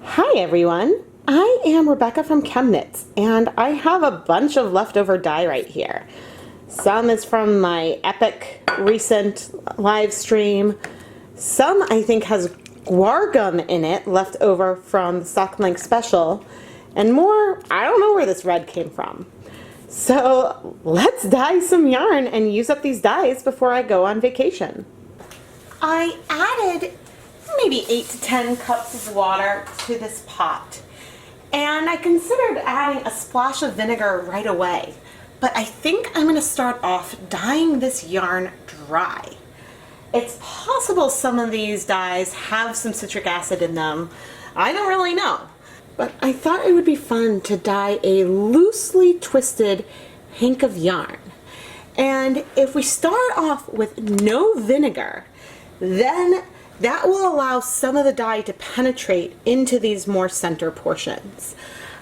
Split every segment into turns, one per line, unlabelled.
Hi everyone, I am Rebecca from ChemKnits and I have a bunch of leftover dye right here. Some is from my epic recent live stream. Some I think has guar gum in it left over from the Sock Link special, and more, I don't know where this red came from. So let's dye some yarn and use up these dyes before I go on vacation. I added maybe 8 to 10 cups of water to this pot, and I considered adding a splash of vinegar right away, but I think I'm going to start off dyeing this yarn dry. It's possible some of these dyes have some citric acid in them. I don't really know, but I thought it would be fun to dye a loosely twisted hank of yarn. And if we start off with no vinegar, then that will allow some of the dye to penetrate into these more center portions.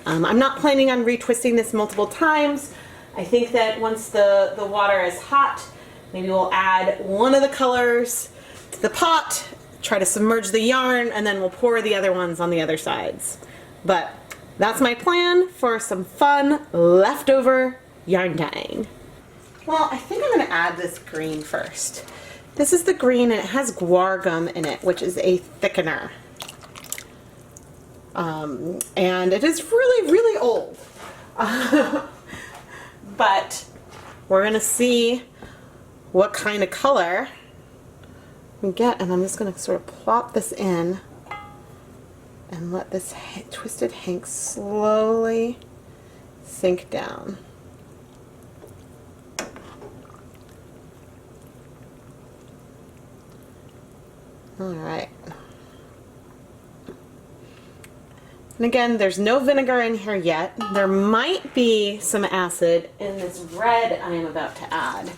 I'm not planning on retwisting this multiple times. I think that once the water is hot, maybe we'll add one of the colors to the pot, try to submerge the yarn, and then we'll pour the other ones on the other sides. But that's my plan for some fun leftover yarn dyeing. Well, I think I'm going to add this green first. This is the green and it has guar gum in it, which is a thickener. And it is really, really old. But we're going to see what kind of color we get, and I'm just going to sort of plop this in and let this twisted hank slowly sink down. Alright. And again, there's no vinegar in here yet. There might be some acid in this red I am about to add,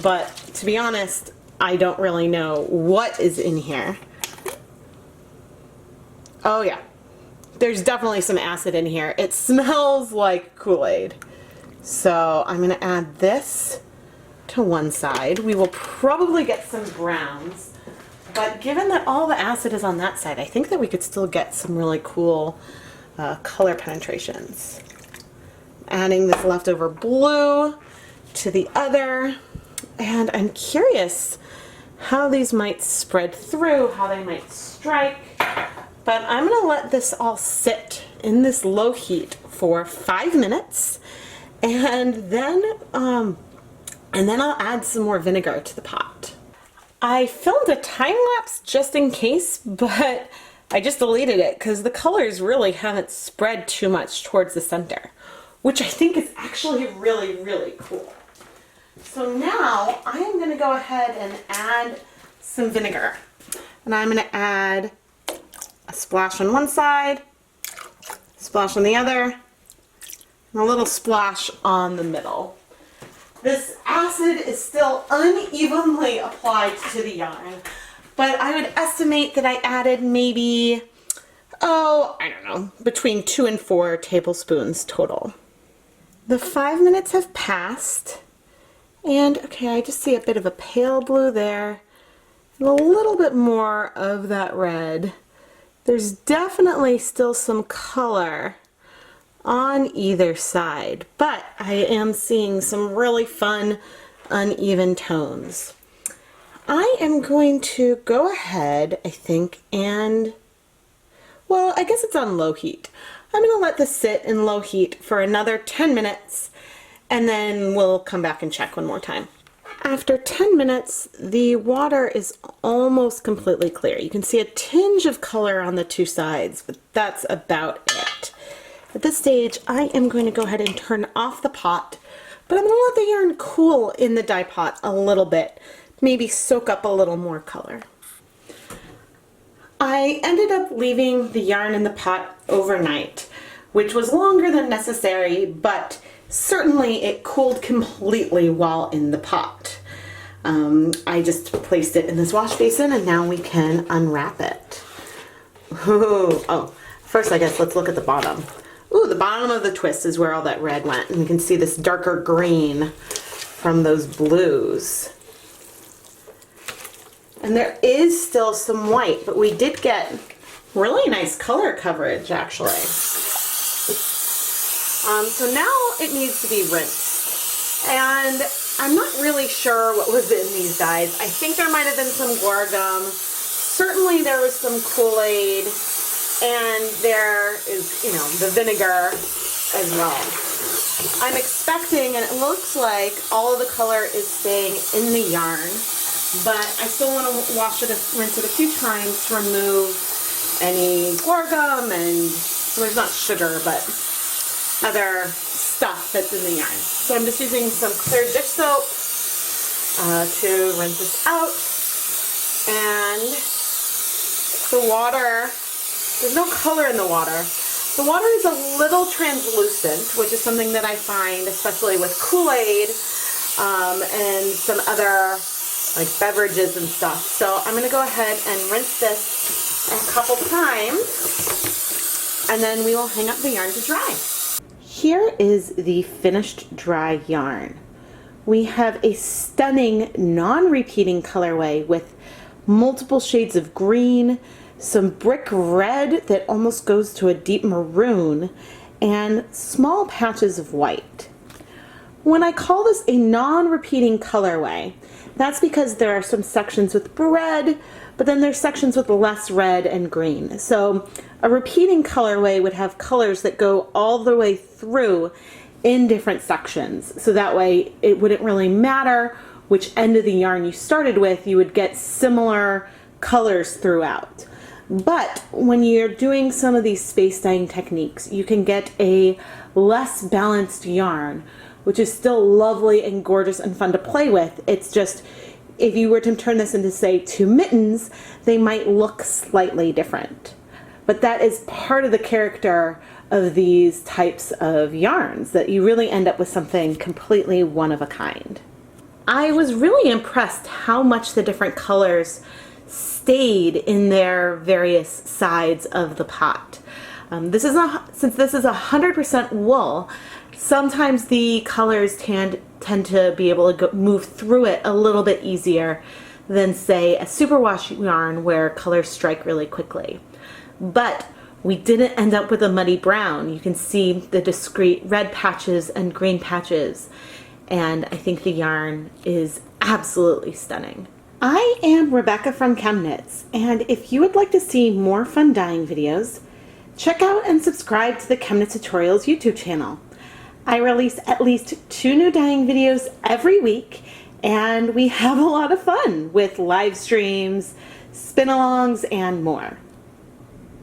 but to be honest, I don't really know what is in here. Oh yeah, there's definitely some acid in here. It smells like Kool-Aid. So I'm going to add this to one side. We will probably get some browns. But given that all the acid is on that side, I think that we could still get some really cool color penetrations. Adding this leftover blue to the other, and I'm curious how these might spread through, how they might strike, but I'm going to let this all sit in this low heat for 5 minutes, and then I'll add some more vinegar to the pot. I filmed a time lapse just in case, but I just deleted it because the colors really haven't spread too much towards the center, which I think is actually really, really cool. So now I am going to go ahead and add some vinegar. And I'm going to add a splash on one side, a splash on the other, and a little splash on the middle. This acid is still unevenly applied to the yarn, but I would estimate that I added maybe, I don't know, between 2 and 4 tablespoons total. The 5 minutes have passed, and okay, I just see a bit of a pale blue there, and a little bit more of that red. There's definitely still some color on either side, but I am seeing some really fun uneven tones. I am going to go ahead, I think, and, well, I guess it's on low heat. I'm going to let this sit in low heat for another 10 minutes, and then we'll come back and check one more time. After 10 minutes, the water is almost completely clear. You can see a tinge of color on the two sides, but that's about it. At this stage, I am going to go ahead and turn off the pot, but I'm going to let the yarn cool in the dye pot a little bit, maybe soak up a little more color. I ended up leaving the yarn in the pot overnight, which was longer than necessary, but certainly it cooled completely while in the pot. I just placed it in this wash basin and now we can unwrap it. Ooh, oh, first I guess let's look at the bottom. Ooh, the bottom of the twist is where all that red went, and you can see this darker green from those blues. And there is still some white, but we did get Really nice color coverage, actually. So now it needs to be rinsed. And I'm not really sure what was in these dyes. I think there might have been some guar gum. Certainly there was some Kool-Aid. And there is, you know, the vinegar as well. I'm expecting, and it looks like all of the color is staying in the yarn, but I still want to wash it, rinse it a few times to remove any guar gum and, well, there's not sugar, but other stuff that's in the yarn. So I'm just using some clear dish soap to rinse this out. And the water, there's no color in the water. The water is a little translucent, which is something that I find, especially with Kool-Aid and some other like beverages and stuff. So I'm going to go ahead and rinse this a couple times, and then we will hang up the yarn to dry. Here is the finished dry yarn. We have a stunning non-repeating colorway with multiple shades of green, some brick red that almost goes to a deep maroon, and small patches of white. When I call this a non-repeating colorway, that's because there are some sections with red, but then there's sections with less red and green. So a repeating colorway would have colors that go all the way through in different sections. So that way it wouldn't really matter which end of the yarn you started with, you would get similar colors throughout. But when you're doing some of these space dyeing techniques, you can get a less balanced yarn, which is still lovely and gorgeous and fun to play with. It's just, if you were to turn this into, say, 2 mittens, they might look slightly different. But that is part of the character of these types of yarns, that you really end up with something completely one of a kind. I was really impressed how much the different colors stayed in their various sides of the pot. Since this is 100% wool, sometimes the colors tend to be able to move through it a little bit easier than, say, a superwash yarn where colors strike really quickly. But we didn't end up with a muddy brown. You can see the discrete red patches and green patches, and I think the yarn is absolutely stunning. I am Rebecca from ChemKnits, and if you would like to see more fun dyeing videos, check out and subscribe to the ChemKnits Tutorials YouTube channel. I release at least 2 new dyeing videos every week, and we have a lot of fun with live streams, spin-alongs, and more.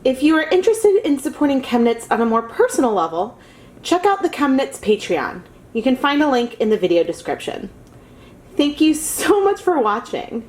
If you are interested in supporting ChemKnits on a more personal level, check out the ChemKnits Patreon. You can find a link in the video description. Thank you so much for watching.